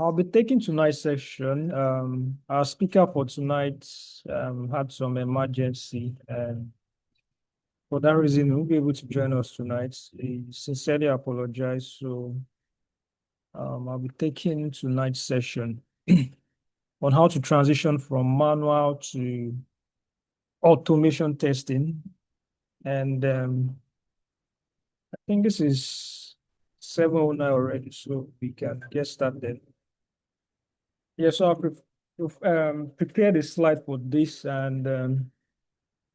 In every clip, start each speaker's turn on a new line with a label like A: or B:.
A: I'll be taking tonight's session. Our speaker for tonight had some emergency, and for that reason, he won't be able to join us tonight. He sincerely apologize. So I'll be taking tonight's session on how to transition from manual to automation testing. And I think this is 709 already, so we can get started. Yeah, so I've prepared a slide for this, and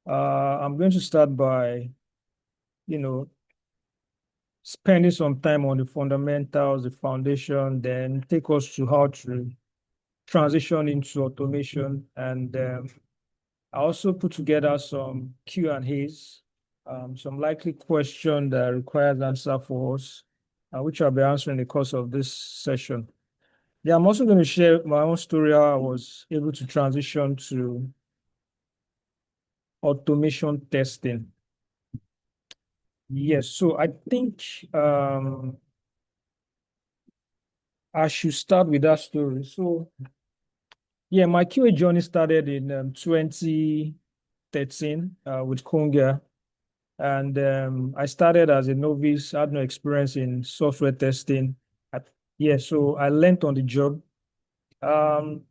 A: I'm going to start by, you know, spending some time on the fundamentals, the foundation, then take us to how to transition into automation. And I also put together some Q&As, some likely question that requires answer for us, which I'll be answering in the course of this session. Yeah, I'm also going to share my own story, how I was able to transition to automation testing. Yes, so I think I should start with that story. So, yeah, my QA journey started in 2013 with Konga. And I started as a novice, had no experience in software testing. Yeah, so I learned on the job. Um,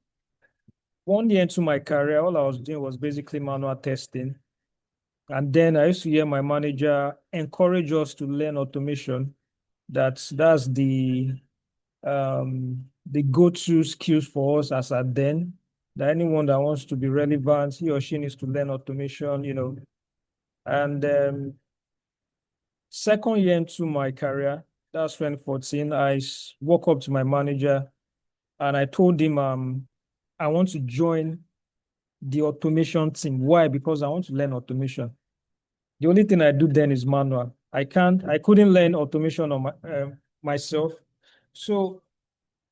A: 1 year into my career, all I was doing was basically manual testing. And then I used to hear my manager encourage us to learn automation. That's the go-to skills for us as at then. That anyone that wants to be relevant, he or she needs to learn automation. And second year into my career, that's 2014, I woke up to my manager and I told him I want to join the automation team. Why? Because I want to learn automation. The only thing I do then is manual. I couldn't learn automation on myself. So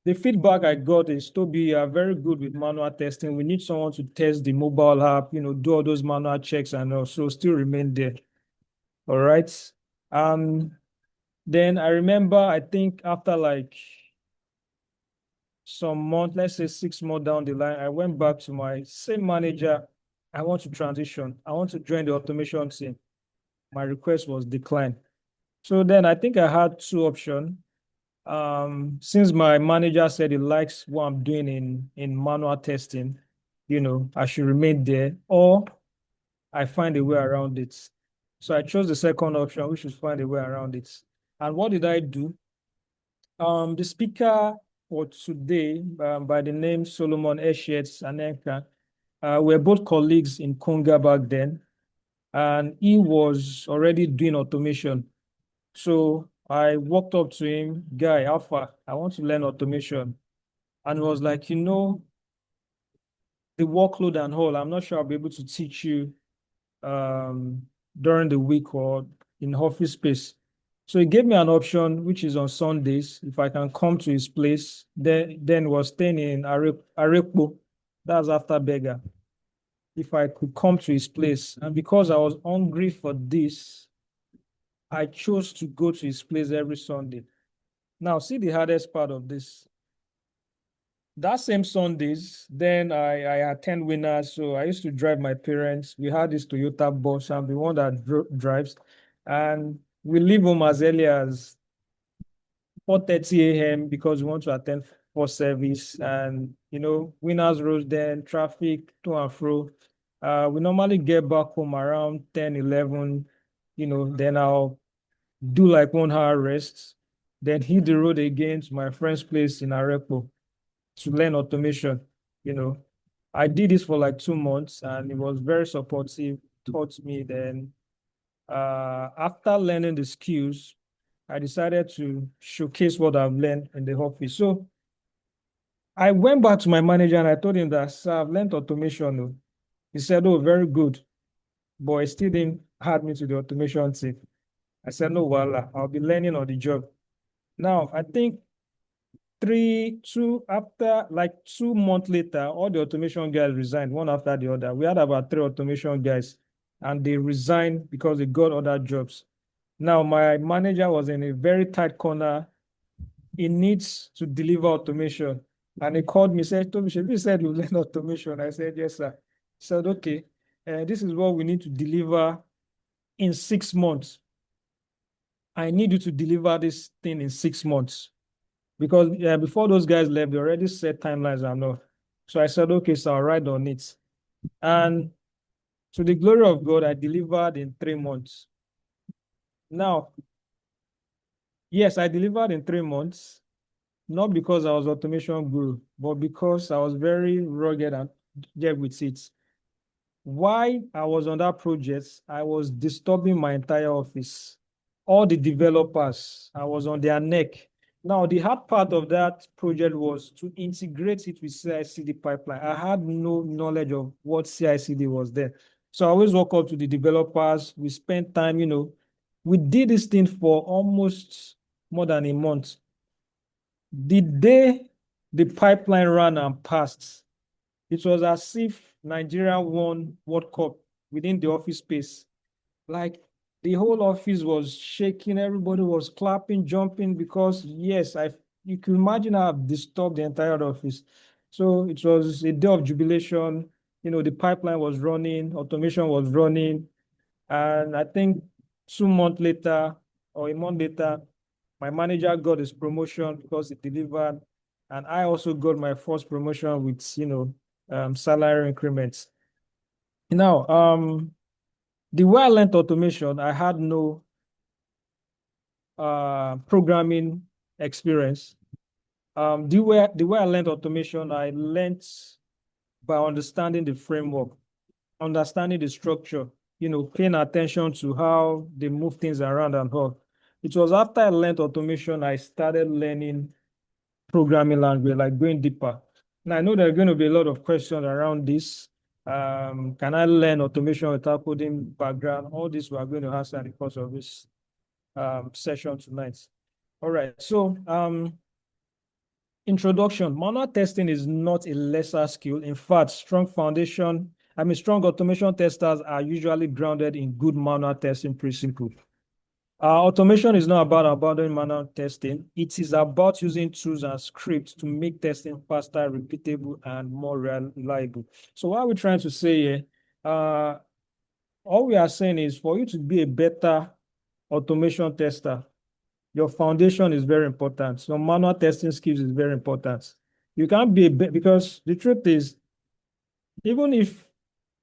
A: the feedback I got is, Toby, you are very good with manual testing. We need someone to test the mobile app, do all those manual checks and also still remain there. All right. Then I remember, I think after like some month, let's say 6 months down the line, I went back to my same manager. I want to transition. I want to join the automation team. My request was declined. So then I think I had two options. Since my manager said he likes what I'm doing in manual testing, I should remain there, or I find a way around it. So I chose the second option, which is find a way around it. And what did I do? The speaker for today, by the name Solomon Eshet Anenka, we're both colleagues in Konga back then, and he was already doing automation. So I walked up to him, guy, Alpha, I want to learn automation. And he was like, the workload and all, I'm not sure I'll be able to teach you during the week or in office space. So he gave me an option, which is on Sundays, if I can come to his place. Then was staying in Arepo, that's after Beggar. If I could come to his place. And because I was hungry for this, I chose to go to his place every Sunday. Now, see the hardest part of this. That same Sundays, then I attend Winners. So I used to drive my parents. We had this Toyota bus. I'm the one that drives. And we leave home as early as 4:30 a.m. because we want to attend for service. And, Winners Road, then traffic to and fro. We normally get back home around 10, 11, then I'll do like 1 hour rest, then hit the road again to my friend's place in Arepo to learn automation. I did this for like 2 months and it was very supportive, taught me. Then after learning the skills, I decided to showcase what I've learned in the office. So I went back to my manager and I told him that, sir, I've learned automation. Oh. He said, oh, very good. But he still didn't add me to the automation team. I said, no, well, I'll be learning on the job. Now, I think after like 2 months later, all the automation guys resigned one after the other. We had about 3 automation guys and they resigned because they got other jobs. Now, my manager was in a very tight corner. He needs to deliver automation. And he called me, said, Toby, you said you learn automation. I said, yes, sir. He said, okay, this is what we need to deliver in 6 months. I need you to deliver this thing in 6 months. Because before those guys left, they already set timelines and all. So I said, okay, so I'll write on it. And to the glory of God, I delivered in 3 months. Now, yes, I delivered in 3 months, not because I was automation guru, but because I was very rugged and dead with it. Why I was on that project, I was disturbing my entire office. All the developers, I was on their neck. Now, the hard part of that project was to integrate it with CI/CD pipeline. I had no knowledge of what CI/CD was there. So I always walk up to the developers. We spent time, we did this thing for almost more than a month. The day the pipeline ran and passed, it was as if Nigeria won World Cup within the office space. Like the whole office was shaking, everybody was clapping, jumping because yes, you can imagine how I've disturbed the entire office. So it was a day of jubilation. The pipeline was running, automation was running, and I think 2 months later or a month later, my manager got his promotion because he delivered, and I also got my first promotion with salary increments. Now, the way I learned automation, I had no programming experience. The way I learned automation, I learned by understanding the framework, understanding the structure, paying attention to how they move things around and all. It was after I learned automation, I started learning programming language, like going deeper. Now, I know there are going to be a lot of questions around this. Can I learn automation without coding background? All this we are going to answer in the course of this session tonight. All right. So, introduction. Manual testing is not a lesser skill. In fact, strong automation testers are usually grounded in good manual testing principles. Automation is not about abandoning manual testing. It is about using tools and scripts to make testing faster, repeatable, and more reliable. So what are we trying to say here? All we are saying is for you to be a better automation tester, your foundation is very important. So manual testing skills is very important. You can't be because the truth is, even if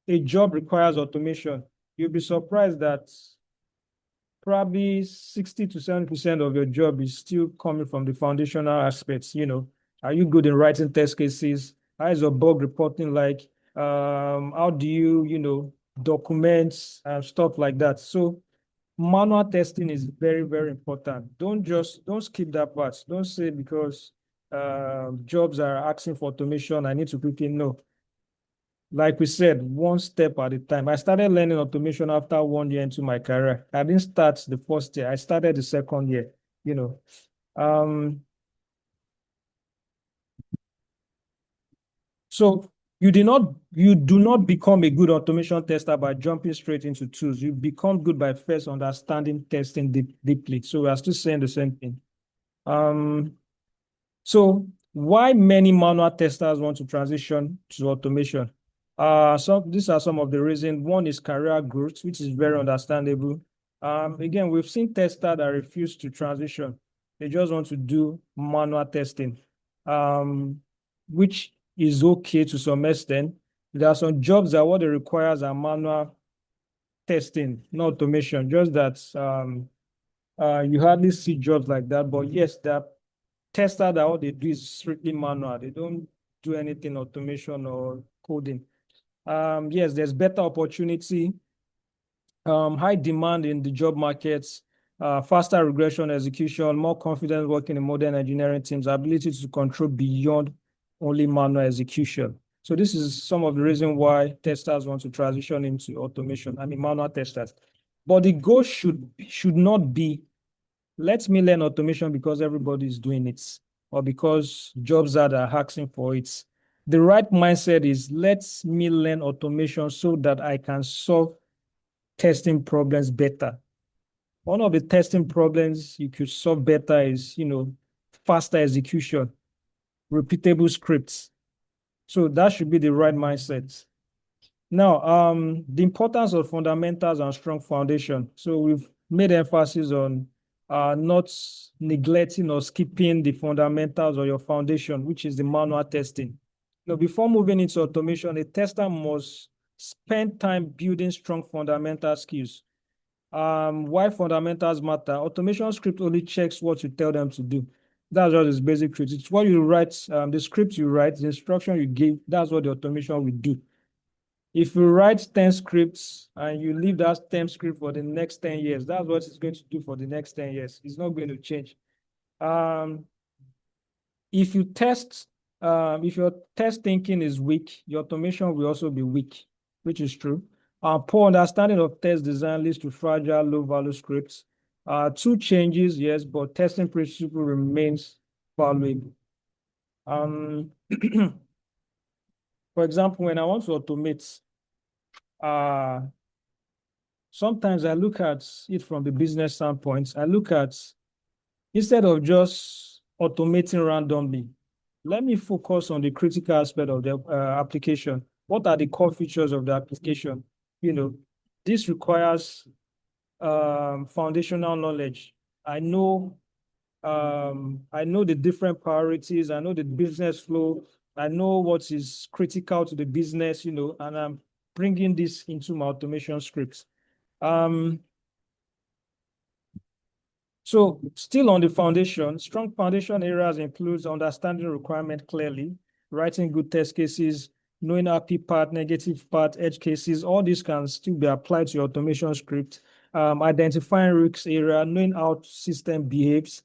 A: a job requires automation, you'll be surprised that probably 60 to 70% of your job is still coming from the foundational aspects. Are you good in writing test cases? How is your bug reporting like? How do you, document and stuff like that? So manual testing is very, very important. Don't skip that part. Don't say because jobs are asking for automation, I need to quickly know. Like we said, one step at a time. I started learning automation after 1 year into my career. I didn't start the first year. I started the second year, you know. So you do not become a good automation tester by jumping straight into tools. You become good by first understanding testing deeply. So we are still saying the same thing. So why many manual testers want to transition to automation? So these are some of the reasons. One is career growth, which is very understandable. Again, we've seen testers that refuse to transition. They just want to do manual testing, which is okay to some extent. There are some jobs that what it requires are manual testing, not automation. Just that you hardly see jobs like that. But yes, there are testers that all they do is strictly manual. They don't do anything automation or coding. Yes, there's better opportunity, high demand in the job markets, faster regression execution, more confidence working in modern engineering teams, ability to control beyond only manual execution. So this is some of the reason why testers want to transition into automation, manual testers. But the goal should not be, let me learn automation because everybody is doing it or because jobs are asking for it. The right mindset is, let me learn automation so that I can solve testing problems better. One of the testing problems you could solve better is, faster execution. repeatable scripts. So that should be the right mindset. Now, the importance of fundamentals and strong foundation. So we've made emphasis on not neglecting or skipping the fundamentals or your foundation, which is the manual testing. Now, before moving into automation, a tester must spend time building strong fundamental skills. Why fundamentals matter? Automation script only checks what you tell them to do. That's just its basic truth. It's what you write, the script you write, the instruction you give, that's what the automation will do. If you write 10 scripts and you leave that 10 script for the next 10 years, that's what it's going to do for the next 10 years. It's not going to change. If you test, if your test thinking is weak, your automation will also be weak, which is true. Poor understanding of test design leads to fragile, low-value scripts. Two changes, yes, but testing principle remains valuable. For example, when I want to automate, sometimes I look at it from the business standpoint. I look at, instead of just automating randomly, let me focus on the critical aspect of the application. What are the core features of the application? This requires foundational knowledge. I know the different priorities. I know the business flow. I know what is critical to the business, and I'm bringing this into my automation scripts. So still on the foundation, strong foundation areas includes understanding requirement clearly, writing good test cases, knowing happy part, negative part, edge cases. All these can still be applied to your automation script. Identifying risk area, knowing how system behaves,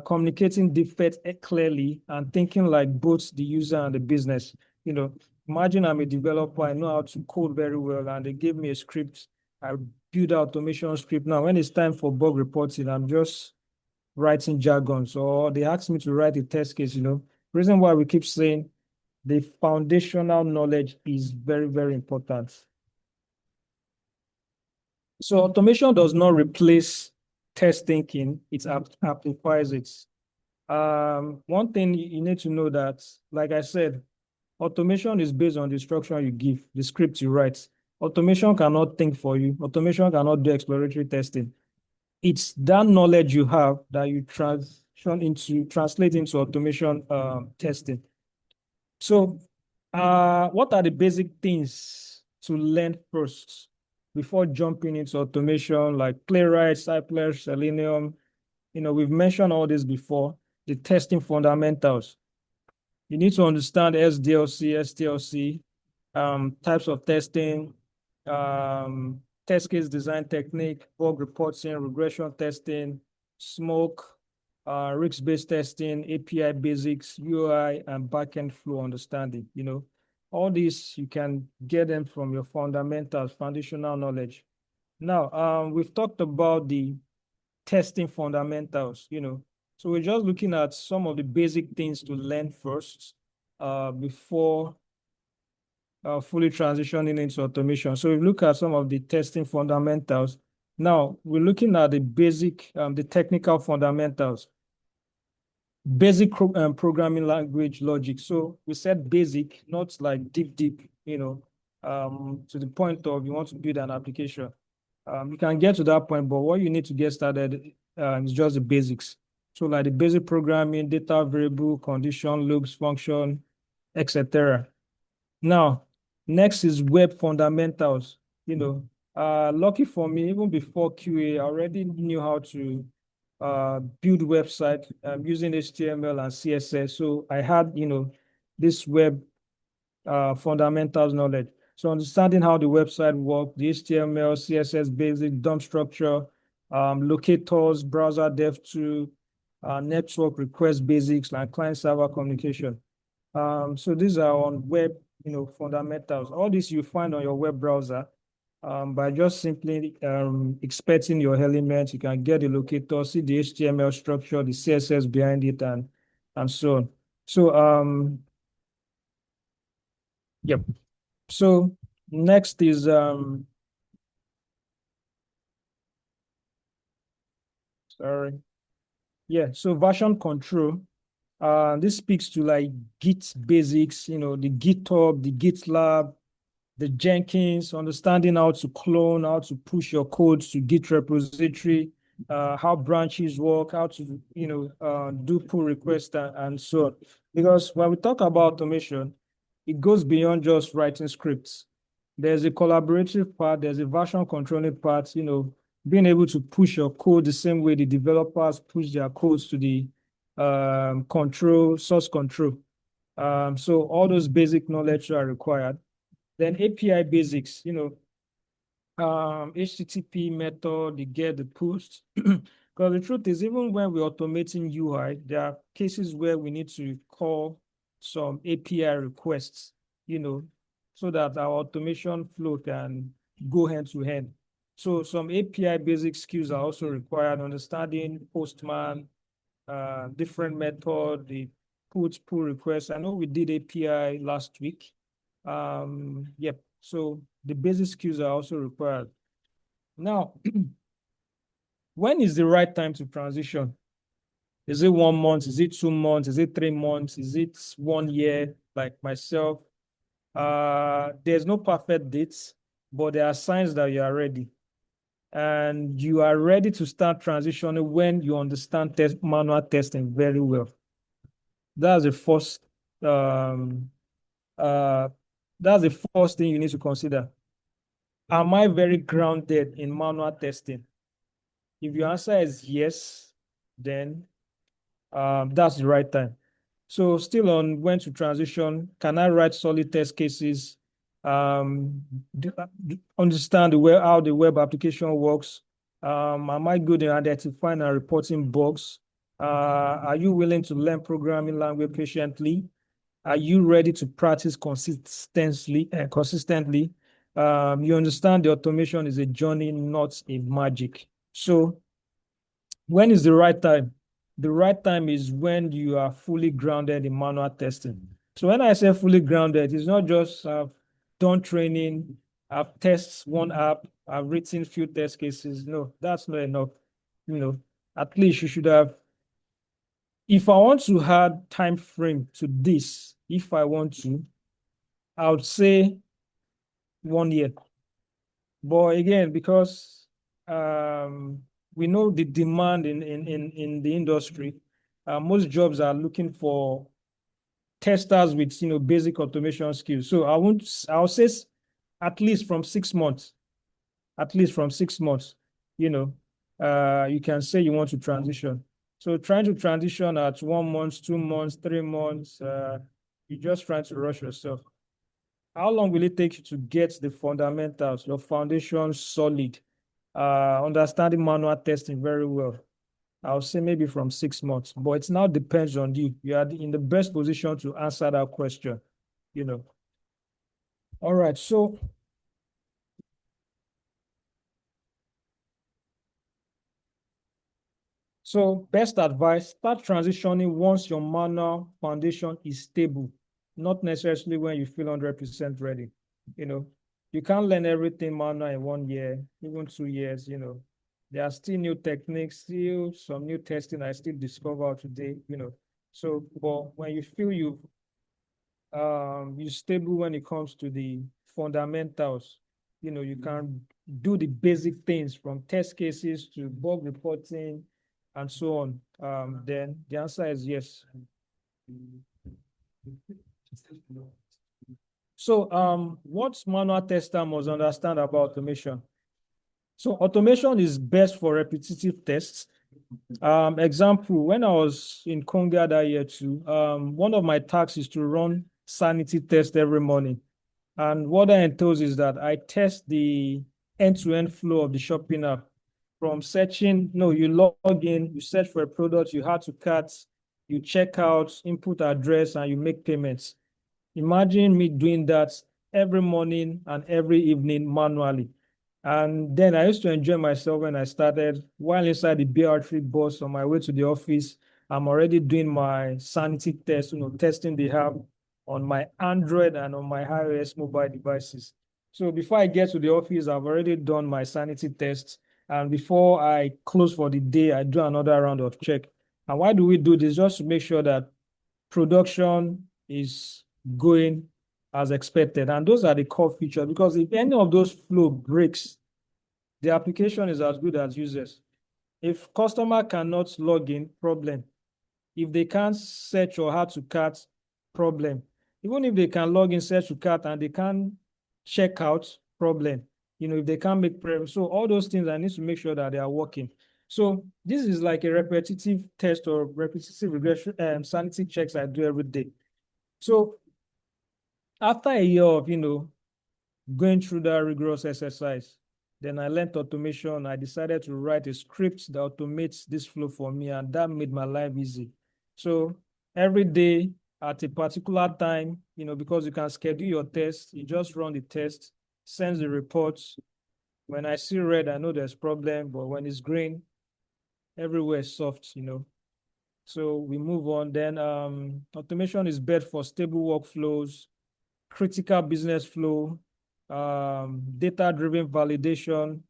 A: communicating defect clearly, and thinking like both the user and the business. Imagine I'm a developer, I know how to code very well, and they gave me a script. I build automation script. Now, when it's time for bug reporting, I'm just writing jargons, or they ask me to write a test case. Reason why we keep saying the foundational knowledge is very, very important. So automation does not replace test thinking, it amplifies it. One thing you need to know that, like I said, automation is based on the instruction you give, the script you write. Automation cannot think for you. Automation cannot do exploratory testing. It's that knowledge you have that you translate into automation testing. So, what are the basic things to learn first before jumping into automation, like Playwright, Cypress, Selenium? We've mentioned all this before. The testing fundamentals. You need to understand SDLC, STLC, types of testing, test case design technique, bug reporting, regression testing, smoke, risk-based testing, API basics, UI, and backend flow understanding. All these, you can get them from your fundamentals, foundational knowledge. Now, we've talked about the testing fundamentals, So we're just looking at some of the basic things to learn first before fully transitioning into automation. So we look at some of the testing fundamentals. Now we're looking at the basic, the technical fundamentals, basic programming language logic. So we said basic, not like deep, to the point of you want to build an application. You can get to that point, but what you need to get started is just the basics. So like the basic programming, data variable, condition, loops, function, etc. Now, next is web fundamentals. Lucky for me, even before QA, I already knew how to build website using HTML and CSS. So I had, this web fundamentals knowledge. So understanding how the website works, the HTML, CSS basic, DOM structure, locators, browser dev tool, network request basics, like client-server communication. So these are on web, fundamentals. All this you find on your web browser by just simply expecting your elements. You can get the locator, see the HTML structure, the CSS behind it, and so on. So yep. So next is sorry. Yeah, so version control. This speaks to like Git basics, the GitHub, the GitLab, the Jenkins, understanding how to clone, how to push your code to Git repository, how branches work, how to, do pull requests and so on. Because when we talk about automation, it goes beyond just writing scripts. There's a collaborative part, there's a version controlling part, being able to push your code the same way the developers push their codes to the source control. So all those basic knowledge are required. Then API basics, HTTP method, the get, the post. Because the truth is, even when we're automating UI, there are cases where we need to call some API requests, so that our automation flow can go hand to hand. So some API basic skills are also required, understanding Postman, different method, the pull requests. I know we did API last week. Yep. So the basic skills are also required. Now, when is the right time to transition? Is it 1 month? Is it 2 months? Is it 3 months? Is it 1 year? Like myself, there's no perfect dates, but there are signs that you are ready. And you are ready to start transitioning when you understand manual testing very well. That's the first um, that's the first thing you need to consider. Am I very grounded in manual testing? If your answer is yes, then that's the right time. So still on when to transition, can I write solid test cases? Understand how the web application works? Am I good in identifying and reporting bugs? Are you willing to learn programming language patiently? Are you ready to practice consistently? You understand the automation is a journey, not a magic. So when is the right time? The right time is when you are fully grounded in manual testing. So when I say fully grounded, it's not just I've done training, I've tested one app, I've written few test cases. No, that's not enough. At least you should have. If I want to add time frame to this, if I want to, I would say 1 year. But again, because we know the demand in the industry, most jobs are looking for testers with basic automation skills. So I'll say at least from 6 months, at least from 6 months, you can say you want to transition. So trying to transition at 1 month, 2 months, 3 months, you're just trying to rush yourself. How long will it take you to get the fundamentals, your foundation solid, understanding manual testing very well? I'll say maybe from 6 months, but it now depends on you. You are in the best position to answer that question, All right, so best advice, start transitioning once your manual foundation is stable, not necessarily when you feel 100% ready. You can't learn everything manual in 1 year, even 2 years, There are still new techniques, still some new testing I still discover today, So, but when you feel you're stable when it comes to the fundamentals, you can do the basic things from test cases to bug reporting and so on. Then the answer is yes. So what manual tester must understand about automation? So automation is best for repetitive tests. Example, when I was in Conga that year too, one of my tasks is to run sanity test every morning. And what that entails is that I test the end-to-end flow of the shopping app from searching. No, you log in, you search for a product, you add to cart, you check out, input address, and you make payments. Imagine me doing that every morning and every evening manually. And then I used to enjoy myself when I started. While inside the BRT bus on my way to the office, I'm already doing my sanity test, testing the app on my Android and on my iOS mobile devices. So before I get to the office, I've already done my sanity test. And before I close for the day, I do another round of check. And why do we do this? Just to make sure that production is going as expected. And those are the core features, because if any of those flow breaks, the application is as good as useless. If customer cannot log in, problem. If they can't search or add to cart, problem. Even if they can log in, search to cart, and they can't check out, problem. If they can't make payment. So all those things, I need to make sure that they are working. So this is like a repetitive test or repetitive regression sanity checks I do every day. So after a year of going through that rigorous exercise, then I learned automation. I decided to write a script that automates this flow for me, and that made my life easy. So every day at a particular time, because you can schedule your test, you just run the test, sends the reports. When I see red, I know there's problem, but when it's green, everywhere is soft, So we move on. Then automation is built for stable workflows, critical business flow, data-driven validation.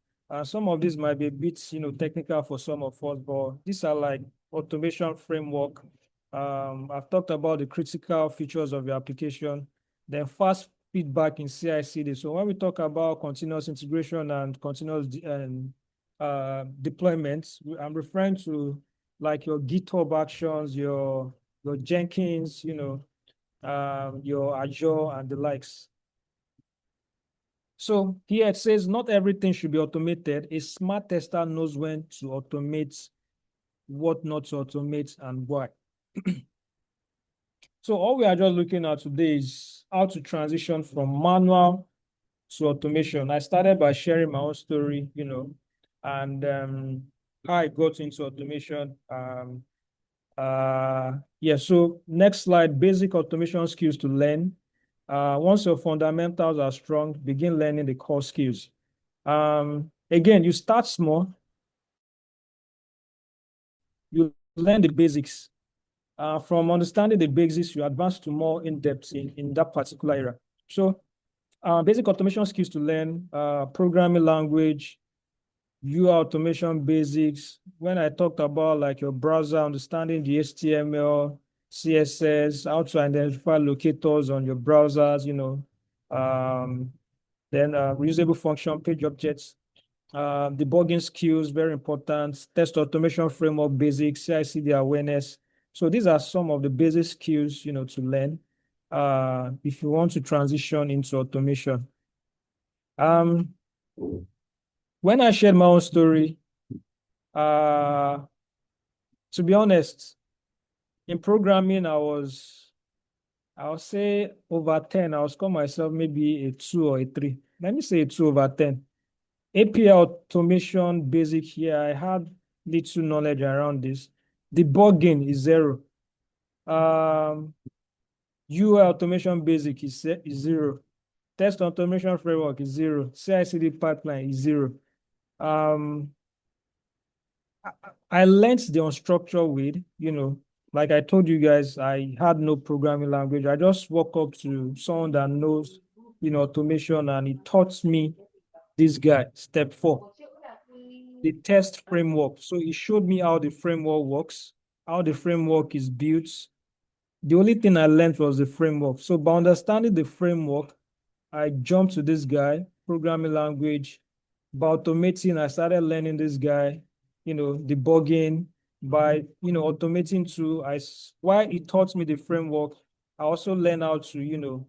A: Some of these might be a bit, technical for some of us, but these are like automation framework. I've talked about the critical features of your application, then fast feedback in CI/CD. So when we talk about continuous integration and continuous deployments, I'm referring to like your GitHub actions, your Jenkins, your Azure and the likes. So here it says not everything should be automated. A smart tester knows when to automate, what not to automate, and why. So all we are just looking at today is how to transition from manual to automation. I started by sharing my own story, and how I got into automation. Yeah, so next slide, basic automation skills to learn. Once your fundamentals are strong, begin learning the core skills. Again, you start small. You learn the basics. From understanding the basics, you advance to more in-depth in that particular area. So basic automation skills to learn, programming language, UI automation basics. When I talked about like your browser, understanding the HTML, CSS, how to identify locators on your browsers, then reusable function, page objects, debugging skills, very important, test automation framework basics, CI/CD awareness. So these are some of the basic skills, to learn if you want to transition into automation. When I shared my own story, to be honest, in programming, I'll say over 10. I was call myself maybe a 2 or a 3. Let me say a 2 over 10. API automation basic here, I had little knowledge around this. Debugging is 0. UI automation basic is 0. Test automation framework is 0. CI/CD pipeline is 0. I learned the unstructured way, like I told you guys, I had no programming language. I just walk up to someone that knows, automation, and he taught me this guy, step 4, the test framework. So he showed me how the framework works, how the framework is built. The only thing I learned was the framework. So by understanding the framework, I jumped to this guy, programming language. By automating, I started learning this guy, debugging. By, automating too, while he taught me the framework, I also learned how to,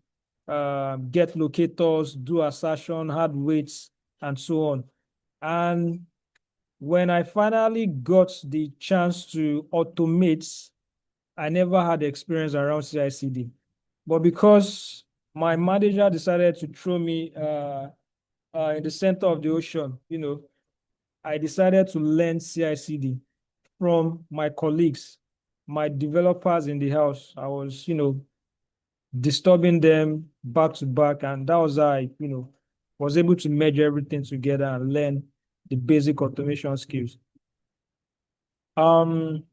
A: get locators, do assertion, add weights, and so on. And when I finally got the chance to automate, I never had experience around CI/CD. But because my manager decided to throw me in the center of the ocean, I decided to learn CI/CD from my colleagues, my developers in the house. I was, disturbing them back to back, and that was how I, was able to merge everything together and learn the basic automation skills. Talked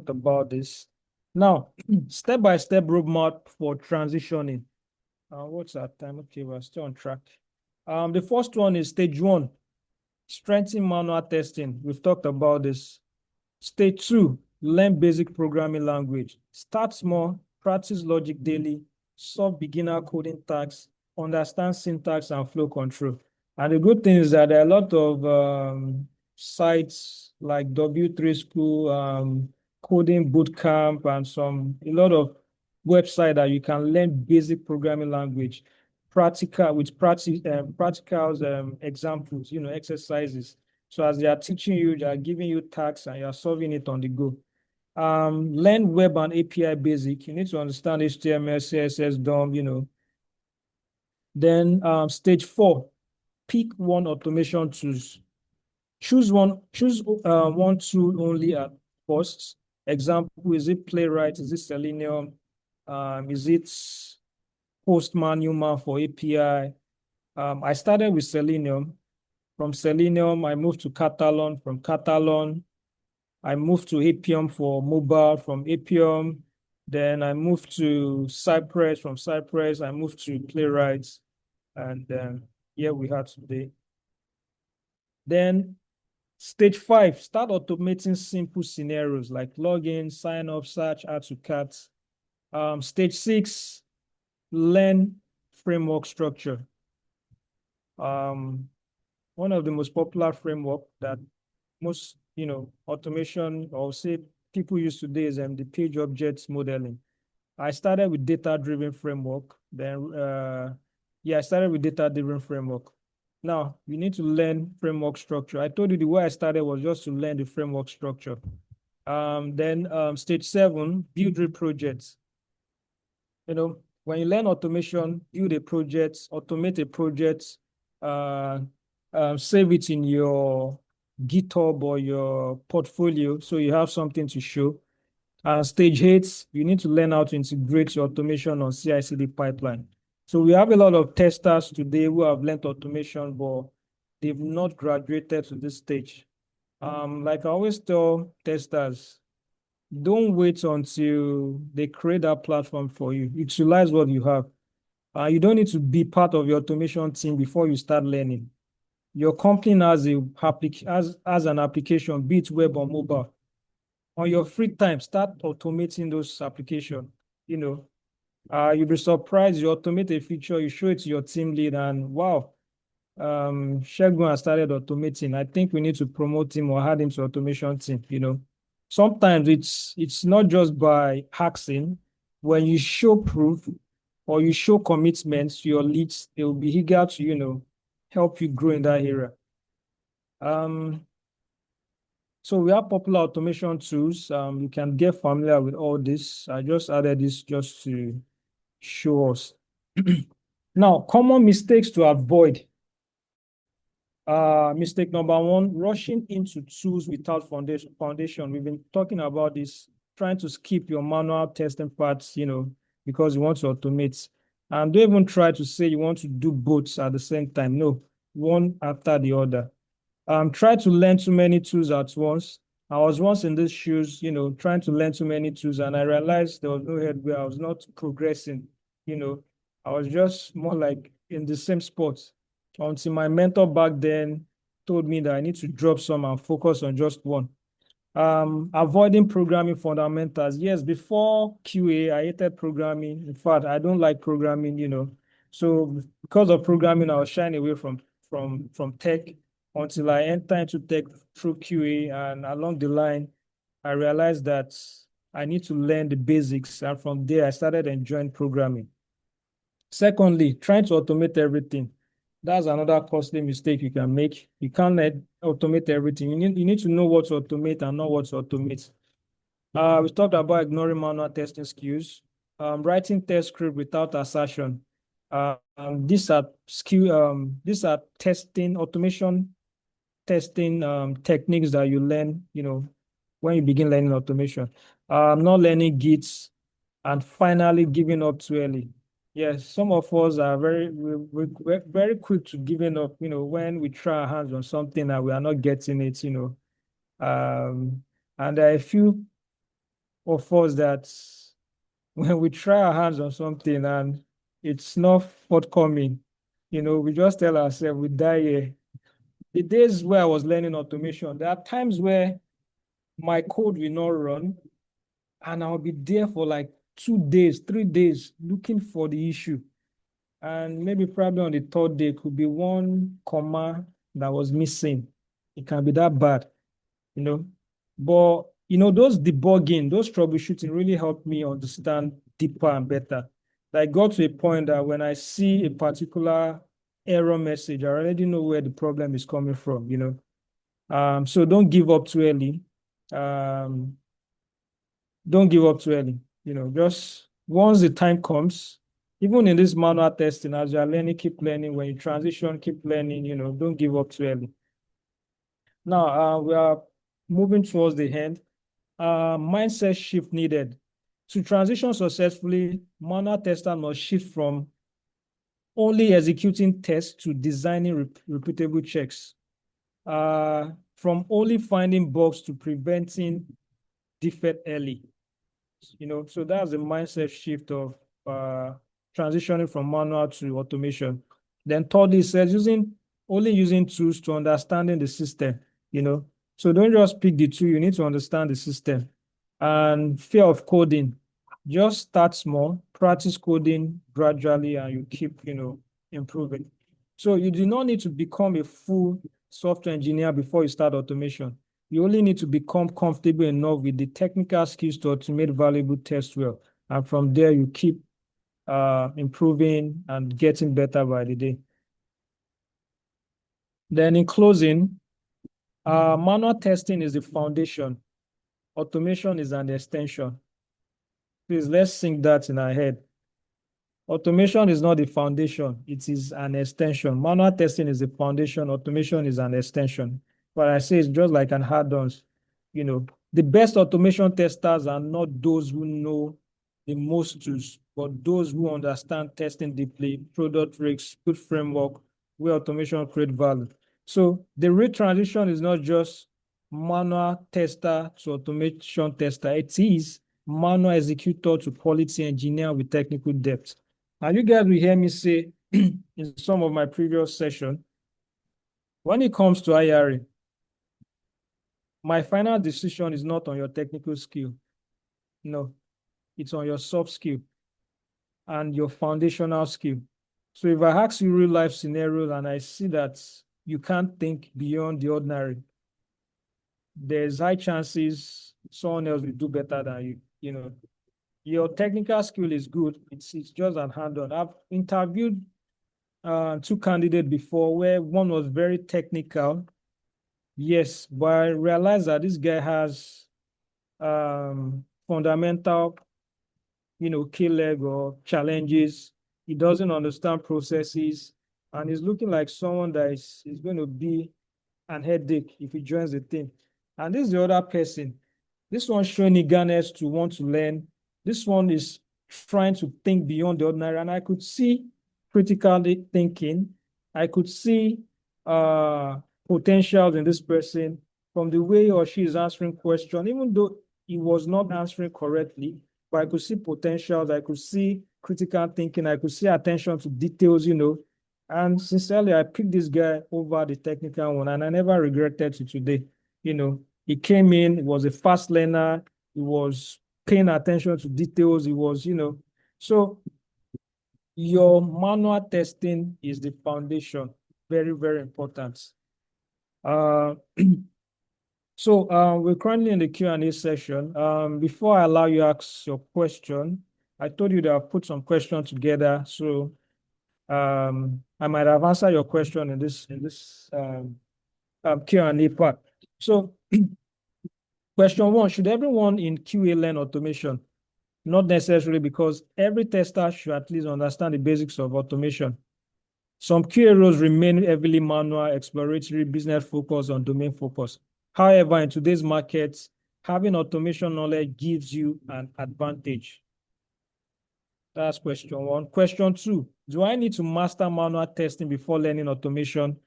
A: about this. Now, step-by-step roadmap for transitioning. What's our time? Okay, we're still on track. The first one is stage 1, strengthen manual testing. We've talked about this. Stage 2, learn basic programming language. Start small, practice logic daily, solve beginner coding tasks, understand syntax and flow control. And the good thing is that there are a lot of sites like W3 School, Coding Bootcamp, and a lot of website that you can learn basic programming language, practicals, examples, exercises. So as they are teaching you, they are giving you tasks and you are solving it on the go. Learn web and API basic. You need to understand HTML, CSS, DOM. Then stage 4, pick one automation tools. Choose one tool only at first. Example, is it Playwright? Is it Selenium? Is it Postman, Newman for API? I started with Selenium. From Selenium, I moved to Catalan. From Catalan, I moved to Appium for mobile. From Appium, then I moved to Cypress. From Cypress, I moved to Playwright. And here we are today. Then stage 5, start automating simple scenarios like login, sign up, search, add to cart. Stage 6, learn framework structure. One of the most popular framework that most, automation or say people use today is the page objects modeling. I started with data-driven framework. Then, I started with data-driven framework. Now, you need to learn framework structure. I told you the way I started was just to learn the framework structure. Then stage 7, build real projects. When you learn automation, build a project, automate a project, save it in your GitHub or your portfolio so you have something to show. Stage 8, you need to learn how to integrate your automation on CI/CD pipeline. So we have a lot of testers today who have learned automation, but they've not graduated to this stage. Like I always tell testers, don't wait until they create that platform for you. Utilize what you have. You don't need to be part of your automation team before you start learning. Your company has an application, be it web or mobile. On your free time, start automating those applications. You'll be surprised. You automate a feature, you show it to your team lead, and wow, Shegun has started automating. I think we need to promote him or add him to automation team. Sometimes it's not just by hacking. When you show proof or you show commitments to your leads, they will be eager to, help you grow in that area. So we have popular automation tools. You can get familiar with all this. I just added this just to show us. Now, common mistakes to avoid. Mistake number 1, rushing into tools without foundation. We've been talking about this, trying to skip your manual testing parts, because you want to automate. And don't even try to say you want to do both at the same time. No, one after the other. Try to learn too many tools at once. I was once in these shoes, trying to learn too many tools, and I realized there was no headway. I was not progressing. I was just more like in the same spot until my mentor back then told me that I need to drop some and focus on just one. Avoiding programming fundamentals. Yes, before QA, I hated programming. In fact, I don't like programming, So because of programming, I was shying away from tech until I entered into tech through QA. And along the line, I realized that I need to learn the basics. And from there, I started enjoying programming. Secondly, trying to automate everything. That's another costly mistake you can make. You can't automate everything. You need to know what to automate and not what to automate. We talked about ignoring manual testing skills, writing test script without assertion. These are automation testing techniques that you learn, when you begin learning automation. Not learning Gits, and finally giving up too early. Yes, some of us are we're very quick to giving up, when we try our hands on something and we are not getting it, and there are a few of us that when we try our hands on something and it's not forthcoming, we just tell ourselves we die here. The days where I was learning automation, there are times where my code will not run, and I'll be there for like 2 days, 3 days looking for the issue. And maybe probably on the third day could be one comma that was missing. It can be that bad, you know. But those debugging, those troubleshooting really helped me understand deeper and better. I got to a point that when I see a particular error message, I already know where the problem is coming from. So don't give up too early. Um, don't give up too early. Just once the time comes, even in this manual testing, as you're learning, keep learning. When you transition, keep learning, don't give up too early. Now, we are moving towards the end. Mindset shift needed. To transition successfully, manual tester must shift from only executing tests to designing repeatable checks. From only finding bugs to preventing defect early. So that's the mindset shift of transitioning from manual to automation. Then thirdly, it says only using tools to understanding the system. So don't just pick the tool, you need to understand the system. And fear of coding, just start small, practice coding gradually, and you keep improving. So you do not need to become a full software engineer before you start automation. You only need to become comfortable enough with the technical skills to automate valuable tests well. And from there, you keep improving and getting better by the day. Then in closing, manual testing is the foundation. Automation is an extension. Please, let's sink that in our head. Automation is not the foundation, it is an extension. Manual testing is the foundation, automation is an extension. But I say it's just like an add-ons. The best automation testers are not those who know the most tools, but those who understand testing deeply, product risks, good framework, where automation create value. So the real transition is not just manual tester to automation tester. It is manual executor to quality engineer with technical depth. And you guys will hear me say in some of my previous sessions, when it comes to hiring, my final decision is not on your technical skill. No, it's on your soft skill and your foundational skill. So if I ask you real life scenarios and I see that you can't think beyond the ordinary, there's high chances someone else will do better than you. Your technical skill is good. It's just an hand-on. I've interviewed two candidates before where one was very technical. Yes, but I realized that this guy has fundamental, key leg or challenges. He doesn't understand processes, and he's looking like someone that is going to be an headache if he joins the team. And this is the other person. This one showing eagerness to want to learn. This one is trying to think beyond the ordinary. And I could see critically thinking. I could see potentials in this person from the way he or she is answering questions, even though he was not answering correctly, but I could see potentials. I could see critical thinking. I could see attention to details, And sincerely, I picked this guy over the technical one, and I never regretted it today. He came in, he was a fast learner, he was paying attention to details, he was, So your manual testing is the foundation. Very, very important. So we're currently in the Q&A session. Before I allow you to ask your question, I told you that I've put some questions together. So I might have answered your question in this Q&A part. So question one, should everyone in QA learn automation? Not necessarily, because every tester should at least understand the basics of automation. Some QA roles remain heavily manual, exploratory, business focus on domain focus. However, in today's market, having automation knowledge gives you an advantage. That's question one. Question two, do I need to master manual testing before learning automation?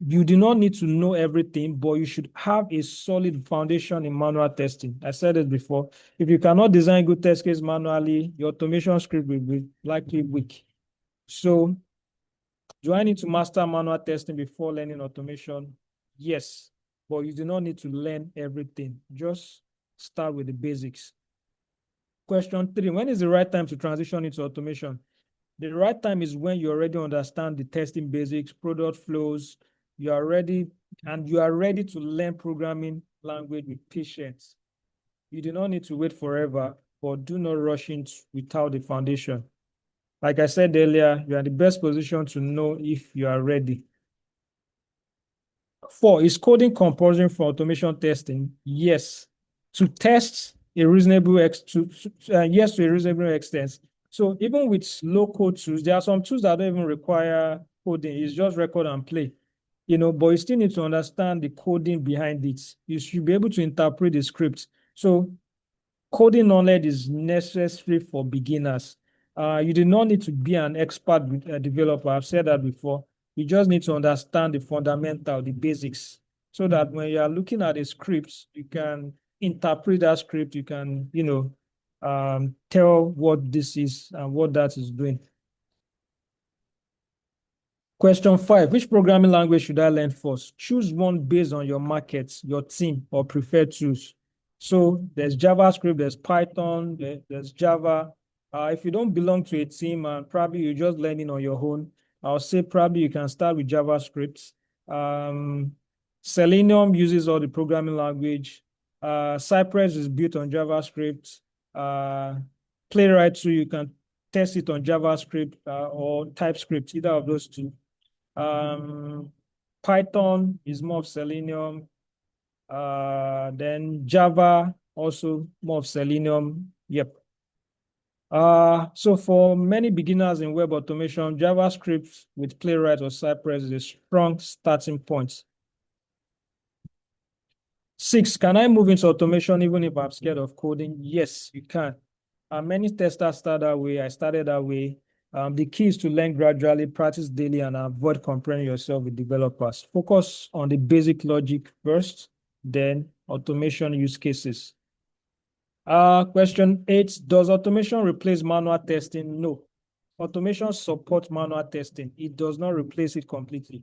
A: You do not need to know everything, but you should have a solid foundation in manual testing. I said it before. If you cannot design good test case manually, your automation script will be likely weak. So do I need to master manual testing before learning automation? Yes. but you do not need to learn everything. Just start with the basics. Question 3, when is the right time to transition into automation? The right time is when you already understand the testing basics, product flows, you are ready, and you are ready to learn programming language with patience. You do not need to wait forever, but do not rush in without the foundation. Like I said earlier, you are in the best position to know if you are ready. 4, is coding compulsory for automation testing? Yes. To test a reasonable yes, to a reasonable extent. So even with low code tools, there are some tools that don't even require coding. It's just record and play. But you still need to understand the coding behind it. You should be able to interpret the script. So coding knowledge is necessary for beginners. You do not need to be an expert developer. I've said that before. You just need to understand the fundamental, the basics, so that when you are looking at a script, you can interpret that script. You can, tell what this is and what that is doing. Question 5, which programming language should I learn first? Choose one based on your market, your team, or preferred tools. So there's JavaScript, there's Python, there's Java. If you don't belong to a team and probably you're just learning on your own, I'll say probably you can start with JavaScript. Selenium uses all the programming language. Cypress is built on JavaScript. Playwright, so you can test it on JavaScript or TypeScript, either of those two. Python is more of Selenium. Then Java, also more of Selenium. Yep. So for many beginners in web automation, JavaScript with Playwright or Cypress is a strong starting point. 6, can I move into automation even if I'm scared of coding? Yes, you can. Many testers start that way. I started that way. The key is to learn gradually, practice daily, and avoid comparing yourself with developers. Focus on the basic logic first, then automation use cases. Question 8, does automation replace manual testing? No. Automation supports manual testing. It does not replace it completely.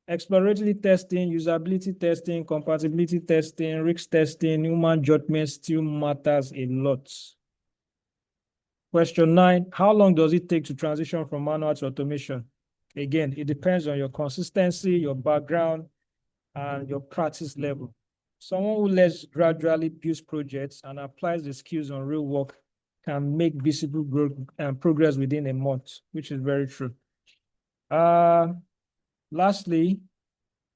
A: Exploratory testing, usability testing, compatibility testing, risk testing, human judgment still matters a lot. Question 9, how long does it take to transition from manual to automation? Again, it depends on your consistency, your background, and your practice level. Someone who lets gradually builds projects and applies the skills on real work can make visible growth and progress within a month, which is very true. Lastly,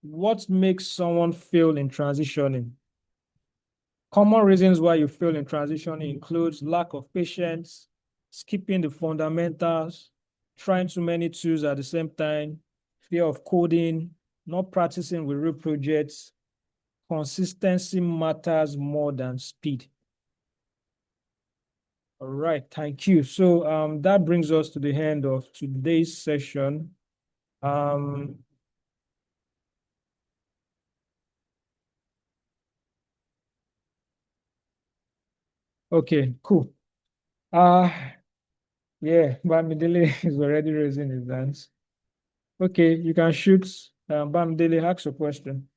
A: what makes someone fail in transitioning? Common reasons why you fail in transitioning includes lack of patience, skipping the fundamentals, trying too many tools at the same time, fear of coding, not practicing with real projects. Consistency matters more than speed. All right, thank you. So that brings us to the end of today's session. Okay, cool. Yeah, Bamidele is already raising his hands. Okay, you can shoot. Bamidele, ask a question.